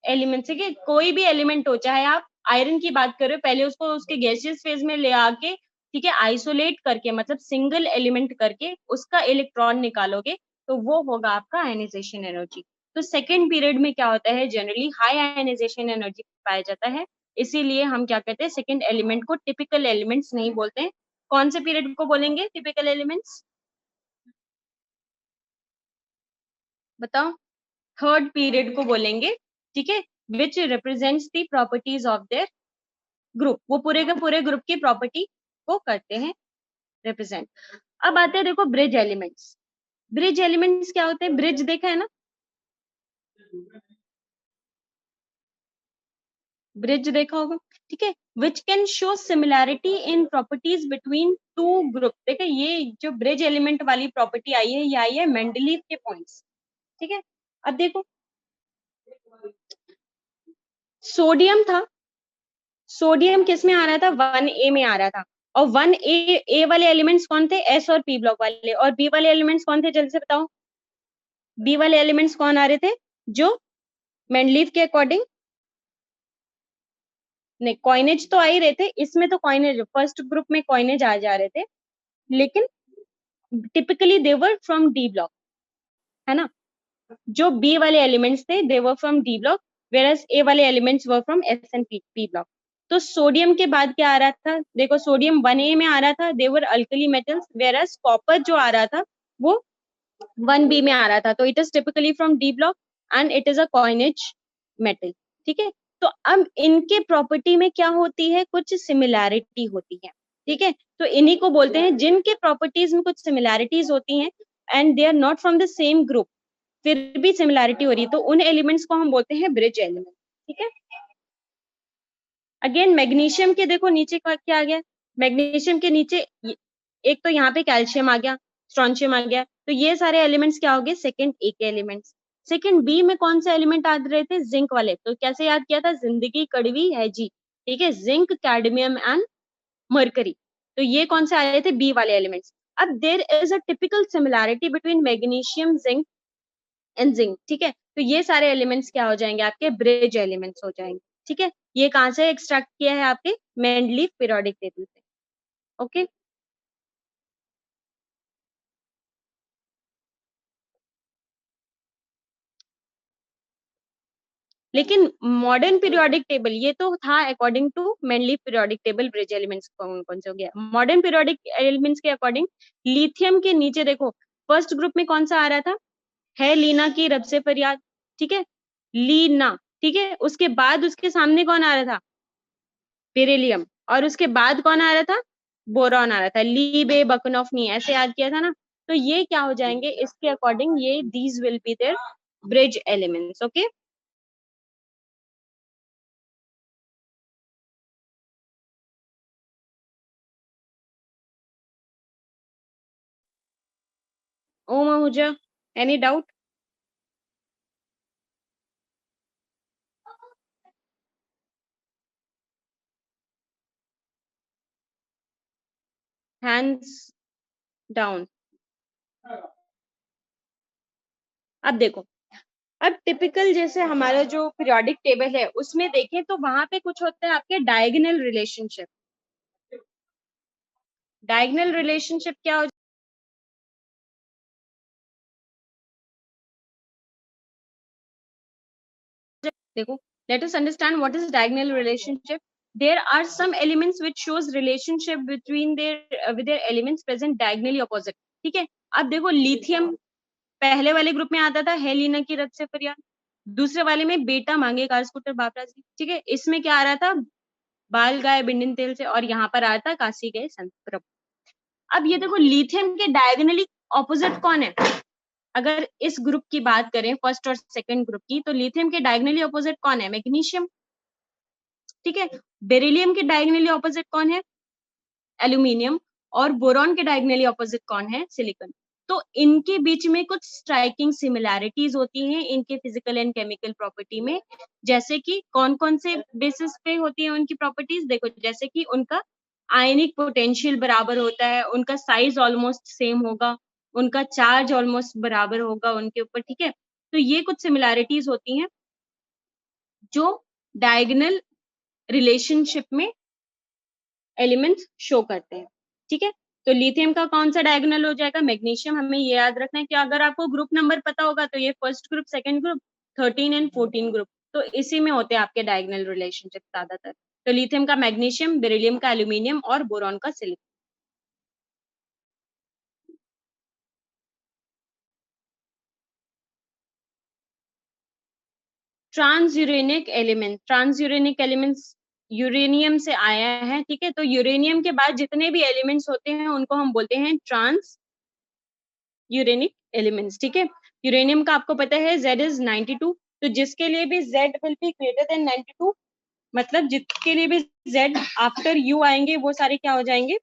एलिमेंट से। कि कोई भी एलिमेंट हो, चाहे आप आयरन की बात करो, पहले उसको उसके गैसियस फेज में ले आके, ठीक है, आइसोलेट करके मतलब सिंगल एलिमेंट करके उसका इलेक्ट्रॉन निकालोगे तो वो होगा आपका आयनाइजेशन एनर्जी। तो सेकेंड पीरियड में क्या होता है, जनरली हाई आयनाइजेशन एनर्जी पाया जाता है। इसीलिए हम क्या कहते हैं, सेकेंड एलिमेंट को टिपिकल एलिमेंट्स नहीं बोलते हैं। कौन से पीरियड को बोलेंगे टिपिकल एलिमेंट्स, बताओ? थर्ड पीरियड को बोलेंगे। ठीक है, विच represents the properties of their group, वो पूरे के पूरे ग्रुप की प्रॉपर्टी को करते हैं रिप्रेजेंट। अब आते हैं देखो ब्रिज एलिमेंट्स। ब्रिज एलिमेंट्स क्या होते हैं? ब्रिज देखा है ना, ब्रिज देखा होगा। ठीक है, which can show similarity in properties between two group. देखिए ये जो ब्रिज एलिमेंट वाली प्रॉपर्टी आई है, ये आई है मेंडलीव के पॉइंट्स। ठीक है, अब देखो सोडियम था, सोडियम किस में आ रहा था? 1A में आ रहा था। और 1A वाले एलिमेंट्स कौन थे? एस और पी ब्लॉक वाले। और बी वाले एलिमेंट्स कौन थे, जल्दी से बताओ? बी वाले एलिमेंट्स कौन आ रहे थे जो मेंडलीव के अकॉर्डिंग? नहीं, कॉइनेज तो आ ही रहे थे इसमें, तो कॉइनेज फर्स्ट ग्रुप में कॉइनेज आ जा रहे थे, लेकिन typically they were from D block, है ना। जो बी वाले एलिमेंट्स थे they were from D block, whereas A वाले elements were from S and P block. तो सोडियम के बाद क्या आ रहा था? देखो सोडियम 1A में आ रहा था, दे वर अल्कली मेटल्स, वेरएज कॉपर जो आ रहा था वो 1B में आ रहा था। तो it is typically from D block and it is a coinage metal. ठीक है, तो अब इनके प्रॉपर्टी में क्या होती है? कुछ सिमिलैरिटी होती है। ठीक है, तो इन्हीं को बोलते हैं जिनके प्रॉपर्टीज में कुछ सिमिलैरिटीज होती हैं and they are not from the same group, फिर भी सिमिलैरिटी हो रही है, तो उन एलिमेंट्स को हम बोलते हैं ब्रिज एलिमेंट। ठीक है, अगेन मैग्नीशियम के देखो नीचे का क्या आ गया, मैग्नीशियम के नीचे एक तो यहाँ पे कैल्शियम आ गया, स्ट्रॉन्शियम आ गया, तो ये सारे एलिमेंट्स क्या हो गए? सेकेंड ए के एलिमेंट्स। सेकेंड बी में कौन से एलिमेंट आ रहे थे? जिंक वाले। तो कैसे याद किया था? जिंदगी कड़वी है जी। ठीक है, जिंक, कैडमियम एंड मरकरी, तो ये कौन से आए थे? बी वाले एलिमेंट्स। अब there is a typical similarity between magnesium, zinc and zinc. ठीक है, तो ये सारे एलिमेंट्स क्या हो जाएंगे? आपके ब्रिज एलिमेंट्स हो जाएंगे। ठीक है, ये कहाँ से एक्सट्रैक्ट किया है? आपके मेंडलीव पीरियोडिक टेबल से। ओके, लेकिन मॉडर्न पीरियोडिक टेबल ये तो था according to Mendeleev periodic table, bridge elements कौन कौन से हो गया। मॉडर्न पीरियोडिक एलिमेंट्स के अकॉर्डिंग लिथियम के नीचे देखो फर्स्ट ग्रुप में कौन सा आ रहा था? है लीना की रब से फरियाद। ठीक है, लीना। ठीक है, उसके बाद उसके सामने कौन आ रहा था? बेरिलियम। और उसके बाद कौन आ रहा था? बोरॉन आ रहा था, ली, बे, बकनॉफ, नी, ऐसे याद किया था ना। तो ये क्या हो जाएंगे इसके अकॉर्डिंग, ये these will be there bridge elements. Okay, Om Ahuja, any doubt? Hands down. अब देखो, अब टिपिकल जैसे हमारा जो पीरियोडिक टेबल है उसमें देखें तो वहां पे कुछ होता है आपके डायगोनल रिलेशनशिप। डायगोनल रिलेशनशिप क्या हो, देखो, let us understand what is diagonal relationship. There are some elements which shows relationship between their with their elements present diagonally opposite. ठीक है, अब देखो लिथियम पहले वाले ग्रुप में आता था, हेलिना की रथ से फरियाद। दूसरे वाले में बेटा मांगे कार स्कूटर बापरा जी। ठीक है, इसमें क्या आ रहा था, बाल गाय बिंडिन तेल से, और यहाँ पर आ रहा था काशी गए संत प्रभु। अब ये देखो लिथियम के डायगोनली ऑपोजिट कौन है? अगर इस ग्रुप की बात करें फर्स्ट और सेकंड ग्रुप की, तो लिथियम के डायगोनली ऑपोजिट कौन है? मैग्नीशियम। ठीक है, बेरिलियम के डायगोनली ऑपोजिट कौन है? एल्यूमिनियम। और बोरॉन के डायगोनली ऑपोजिट कौन है? सिलिकॉन। तो इनके बीच में कुछ स्ट्राइकिंग सिमिलैरिटीज होती हैं इनके फिजिकल एंड केमिकल प्रॉपर्टी में। जैसे कि कौन कौन से बेसिस पे होती है उनकी प्रॉपर्टीज, देखो, जैसे कि उनका आयनिक पोटेंशियल बराबर होता है, उनका साइज ऑलमोस्ट सेम होगा, उनका चार्ज ऑलमोस्ट बराबर होगा उनके ऊपर। ठीक है, तो ये कुछ सिमिलैरिटीज होती हैं जो डायगोनल रिलेशनशिप में एलिमेंट्स शो करते हैं। ठीक है, तो लिथियम का कौन सा डायगोनल हो जाएगा? मैग्नीशियम। हमें ये याद रखना है कि अगर आपको ग्रुप नंबर पता होगा तो ये first group, second group, 13 and 14 group, तो इसी में होते हैं आपके डायगोनल रिलेशनशिप ज्यादातर। तो लिथियम का मैग्नीशियम, बेरिलियम का एल्यूमिनियम और बोरॉन का सिलिकॉन। ट्रांसयूरेनिक एलिमेंट, ट्रांसयूरेनिक एलिमेंट्स यूरेनियम से आया है। ठीक है, तो यूरेनियम के बाद जितने भी एलिमेंट्स होते हैं उनको हम बोलते हैं ट्रांस यूरेनिक एलिमेंट्स। ठीक है, यूरेनियम का आपको पता है Z इज 92, तो जिसके लिए भी Z will be greater than 92, मतलब जिसके लिए भी Z आफ्टर U आएंगे वो सारे क्या हो जाएंगे?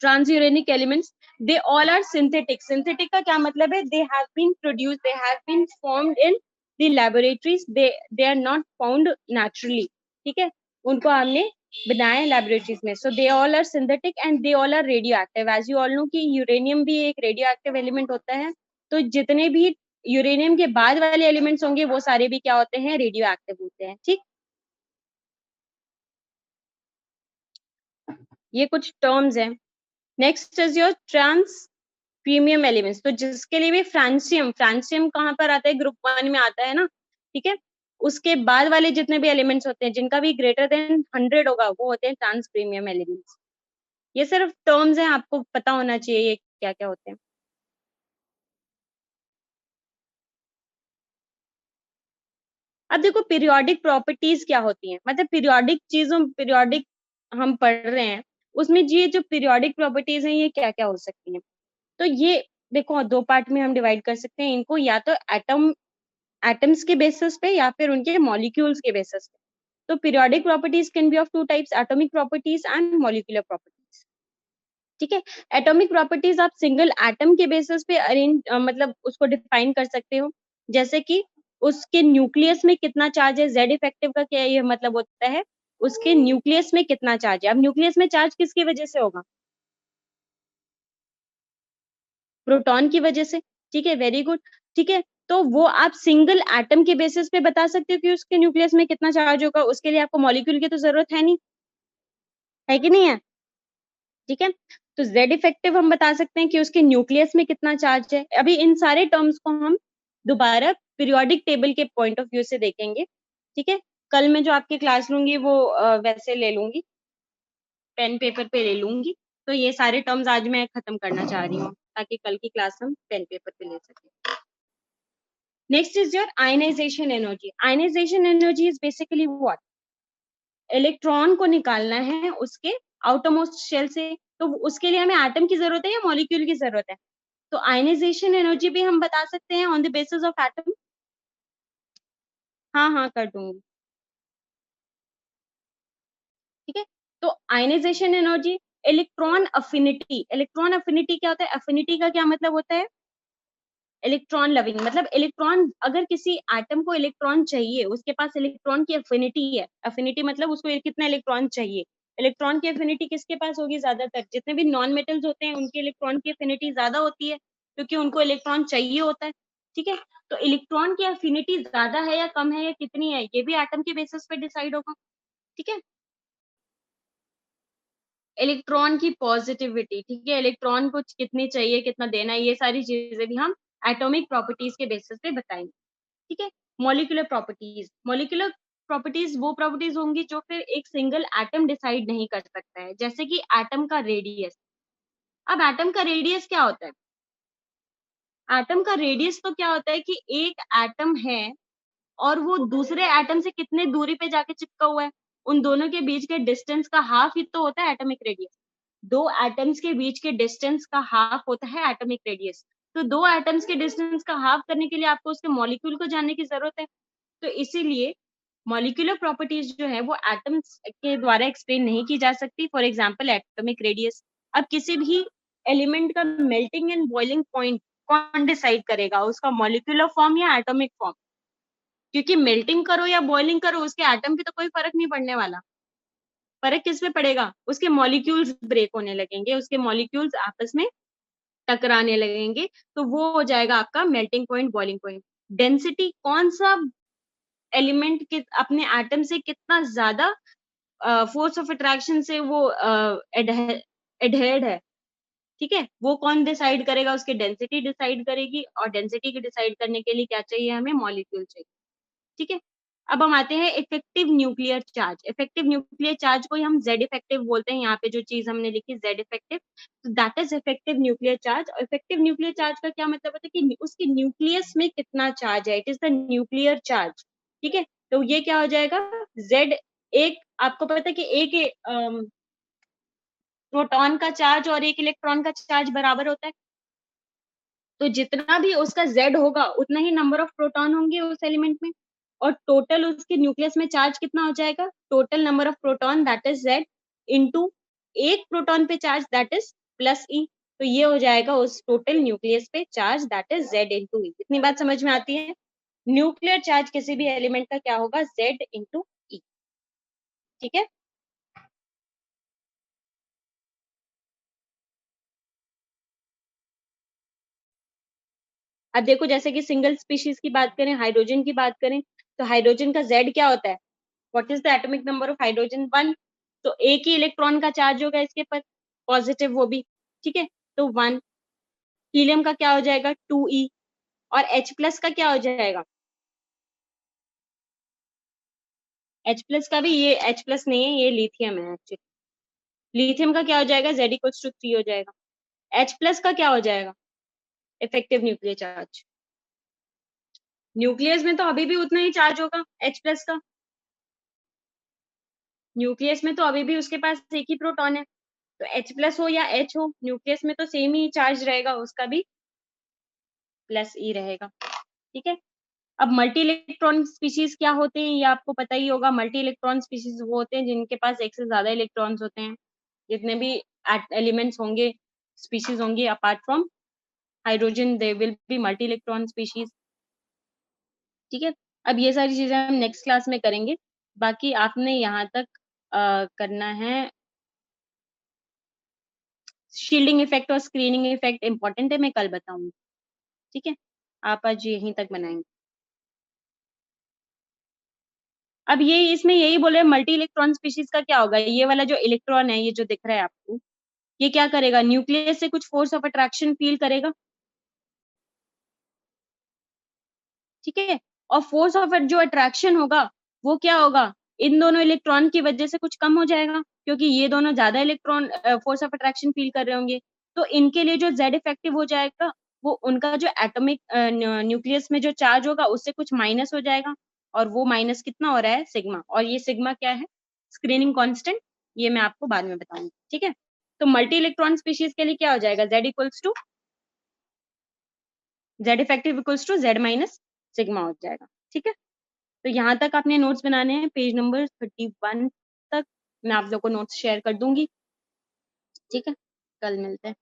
Transuranic elements. They all are synthetic. Synthetic का क्या मतलब है? They have been produced, they have been formed in the laboratories, they are not found naturally. ठीक है, उनको हमने बनाए लैबोरेटरीज में। So they all are synthetic and they all are radioactive. As you all know कि uranium भी एक radio active element होता है। तो जितने भी यूरेनियम के बाद वाले एलिमेंट्स होंगे वो सारे भी क्या होते हैं? रेडियो एक्टिव होते हैं। ठीक, ये कुछ टर्म्स हैं। Next is your trans premium elements. तो जिसके लिए भी फ्रांसियम, फ्रांसियम कहाँ पर आता है? ग्रुप 1 में आता है ना। ठीक है, उसके बाद वाले जितने भी एलिमेंट्स होते हैं जिनका भी ग्रेटर देन 100 होगा वो होते हैं ट्रांस प्रीमियम एलिमेंट्स। ये सिर्फ टर्म्स हैं, आपको पता होना चाहिए ये क्या क्या होते हैं। अब देखो पीरियोडिक प्रॉपर्टीज क्या होती हैं, मतलब पीरियोडिक चीजों, पीरियोडिक हम पढ़ रहे हैं उसमें ये जो पीरियोडिक प्रॉपर्टीज हैं ये क्या क्या हो सकती हैं। तो ये देखो दो पार्ट में हम डिवाइड कर सकते हैं इनको, या तो एटम्स के बेसिस पे या फिर उनके मॉलिक्यूल्स के बेसिस पे। तो periodic properties can be of two types, atomic properties and molecular properties. ठीक है, एटॉमिक प्रॉपर्टीज आप सिंगल एटम के बेसिस पे अरेंज मतलब उसको डिफाइन कर सकते हो। जैसे कि उसके न्यूक्लियस में कितना चार्ज है, जेड इफेक्टिव का क्या ये मतलब होता है? उसके न्यूक्लियस में कितना चार्ज है। अब न्यूक्लियस में चार्ज किसकी वजह से होगा? प्रोटॉन की वजह से। ठीक है, वेरी गुड। ठीक है, तो वो आप सिंगल एटम के बेसिस पे बता सकते हो कि उसके न्यूक्लियस में कितना चार्ज होगा, उसके लिए आपको मॉलिक्यूल की तो जरूरत है नहीं, है कि नहीं है? ठीक है, तो जेड इफेक्टिव हम बता सकते हैं कि उसके न्यूक्लियस में कितना चार्ज है। अभी इन सारे टर्म्स को हम दोबारा पीरियोडिक टेबल के पॉइंट ऑफ व्यू से देखेंगे। ठीक है, कल मैं जो आपकी क्लास लूंगी वो वैसे ले लूंगी, पेन पेपर पे ले लूंगी। तो ये सारे टर्म्स आज मैं खत्म करना चाह रही हूँ ताकि कल की क्लास हम पेन पेपर पे ले सकें। Next is your ionization energy. Ionization energy is basically what? Electron को निकालना है उसके आउटरमोस्ट शेल से, तो उसके लिए हमें एटम की जरूरत है या मॉलिक्यूल की जरूरत है? तो आयनाइजेशन एनर्जी भी हम बता सकते हैं on the basis of atom. हाँ हाँ, कर दूंगी। ठीक है, तो आयनाइजेशन एनर्जी, इलेक्ट्रॉन अफिनिटी क्या होता है? अफिनिटी का क्या मतलब होता है? इलेक्ट्रॉन लविंग, मतलब इलेक्ट्रॉन, अगर किसी एटम को इलेक्ट्रॉन चाहिए, उसके पास इलेक्ट्रॉन की अफिनिटी है, अफिनिटी मतलब उसको कितना इलेक्ट्रॉन चाहिए, इलेक्ट्रॉन की अफिनिटी किसके पास होगी? ज्यादातर जितने भी नॉन मेटल्स होते हैं उनके इलेक्ट्रॉन की अफिनिटी ज्यादा होती है, क्योंकि उनको इलेक्ट्रॉन चाहिए होता है। ठीक है, तो इलेक्ट्रॉन की अफिनिटी ज्यादा है या कम है या कितनी है, ये भी एटम के बेसिस पे डिसाइड होगा। ठीक है, इलेक्ट्रॉन की पॉजिटिविटी, ठीक है, इलेक्ट्रॉन को कितनी चाहिए, कितना देना है, ये सारी चीजें भी हम एटॉमिक प्रॉपर्टीज के बेसिस पे बताएंगे। ठीक है, मॉलिक्यूलर प्रॉपर्टीज, मॉलिक्यूलर प्रॉपर्टीज वो प्रॉपर्टीज होंगी जो फिर एक सिंगल एटम डिसाइड नहीं कर सकता है, जैसे कि एटम का रेडियस। अब एटम का रेडियस क्या होता है? एटम का रेडियस तो क्या होता है कि एक एटम है और वो दूसरे एटम से कितने दूरी पे जाके चिपका हुआ है, उन दोनों के बीच के डिस्टेंस का हाफ ही तो होता है एटॉमिक रेडियस। दो एटम्स के बीच के डिस्टेंस का हाफ होता है एटॉमिक रेडियस। तो दो एटम्स के डिस्टेंस का हाफ करने के लिए आपको उसके मॉलिक्यूल को जानने की जरूरत है। तो इसीलिए मॉलिक्यूलर प्रॉपर्टीज जो है वो एटम्स के द्वारा एक्सप्लेन नहीं की जा सकती। For example atomic radius. अब किसी भी एलिमेंट का मेल्टिंग एंड बॉइलिंग पॉइंट कौन डिसाइड करेगा? उसका मॉलिक्यूलर फॉर्म या एटॉमिक फॉर्म? क्योंकि मेल्टिंग करो या बॉइलिंग करो, उसके एटम पे तो कोई फर्क नहीं पड़ने वाला। फर्क किस पे पड़ेगा? उसके मॉलिक्यूल्स ब्रेक होने लगेंगे, उसके मॉलिक्यूल्स आपस में टकराने लगेंगे, तो वो हो जाएगा आपका melting point, boiling point. Density, कौन सा एलिमेंट के अपने एटम से कितना ज्यादा फोर्स ऑफ अट्रैक्शन से वो एडहेड है, ठीक है, वो कौन डिसाइड करेगा? उसकी डेंसिटी डिसाइड करेगी, और डेंसिटी के डिसाइड करने के लिए क्या चाहिए हमें? मॉलिक्यूल चाहिए। ठीक है, अब हम आते हैं effective nuclear charge. Effective nuclear charge को ही हम जेड इफेक्टिव बोलते हैं। यहाँ पे जो चीज हमने लिखी जेड इफेक्टिव, तो that is effective nuclear charge. और इफेक्टिव न्यूक्लियर चार्ज का क्या मतलब होता है कि उसके न्यूक्लियस में कितना चार्ज है, it is the nuclear charge. ठीक है, तो ये क्या हो जाएगा? जेड। एक आपको पता है कि एक प्रोटॉन का चार्ज और एक इलेक्ट्रॉन का चार्ज बराबर होता है। तो जितना भी उसका Z होगा उतना ही नंबर ऑफ प्रोटॉन होंगे उस एलिमेंट में, और टोटल उसके न्यूक्लियस में चार्ज कितना हो जाएगा? Total number of proton that is Z into एक प्रोटॉन पे charge that is plus E। तो ये हो जाएगा उस टोटल न्यूक्लियस पे charge that is Z into E। इतनी बात समझ में आती है? न्यूक्लियर चार्ज किसी भी एलिमेंट का क्या होगा? Z into E। ठीक है, अब देखो जैसे कि सिंगल स्पीशीज की बात करें, हाइड्रोजन की बात करें, तो हाइड्रोजन का Z क्या होता है? What is the atomic number of hydrogen? 1। तो एक ही इलेक्ट्रॉन का चार्ज होगा इसके पर, पॉजिटिव वो भी। ठीक है, तो 1। हीलियम का क्या हो जाएगा? 2e। और H प्लस का क्या हो जाएगा? H प्लस का भी, ये H प्लस नहीं है, ये लिथियम है एक्चुअली। लिथियम का क्या हो जाएगा? Z इक्वल्स टू 3 हो जाएगा। H प्लस का क्या हो जाएगा? Effective nuclear charge. न्यूक्लियस में तो अभी भी उतना ही चार्ज होगा H प्लस का। न्यूक्लियस में तो अभी भी उसके पास एक ही प्रोटॉन है, तो H प्लस हो या H हो, न्यूक्लियस में तो सेम ही चार्ज रहेगा, उसका भी प्लस E रहेगा। ठीक है, अब मल्टी इलेक्ट्रॉन स्पीशीज क्या होते हैं ये आपको पता ही होगा। मल्टी इलेक्ट्रॉन स्पीशीज वो होते हैं जिनके पास एक से ज्यादा इलेक्ट्रॉन्स होते हैं। जितने भी एलिमेंट्स होंगे, स्पीशीज होंगी apart from hydrogen, they will be multi electron species. ठीक है, अब ये सारी चीजें हम नेक्स्ट क्लास में करेंगे। बाकी आपने यहाँ तक करना है। शील्डिंग इफेक्ट और स्क्रीनिंग इफेक्ट इंपॉर्टेंट है, मैं कल बताऊंगी। ठीक है, आप आज यहीं तक बनाएंगे। अब ये इसमें यही बोले मल्टी इलेक्ट्रॉन स्पीशीज का क्या होगा? ये वाला जो इलेक्ट्रॉन है, ये जो दिख रहा है आपको, ये क्या करेगा? न्यूक्लियस से कुछ फोर्स ऑफ अट्रैक्शन फील करेगा। ठीक है, और फोर्स ऑफ जो अट्रैक्शन होगा वो क्या होगा? इन दोनों इलेक्ट्रॉन की वजह से कुछ कम हो जाएगा, क्योंकि ये दोनों ज्यादा electron force of attraction feel कर रहे होंगे। तो इनके लिए जो जेड इफेक्टिव हो जाएगा, वो उनका जो एटॉमिक न्यूक्लियस में जो चार्ज होगा उससे कुछ माइनस हो जाएगा, और वो माइनस कितना हो रहा है? सिग्मा। और ये सिग्मा क्या है? Screening constant. ये मैं आपको बाद में बताऊंगी, ठीक है। तो मल्टी इलेक्ट्रॉन स्पीशीज के लिए क्या हो जाएगा, Z equals to Z effective equals to Z minus sigma हो जाएगा, ठीक है। तो यहाँ तक आपने नोट्स बनाने हैं, पेज नंबर 31 तक मैं आप लोग को नोट्स शेयर कर दूंगी, ठीक है। कल मिलते हैं।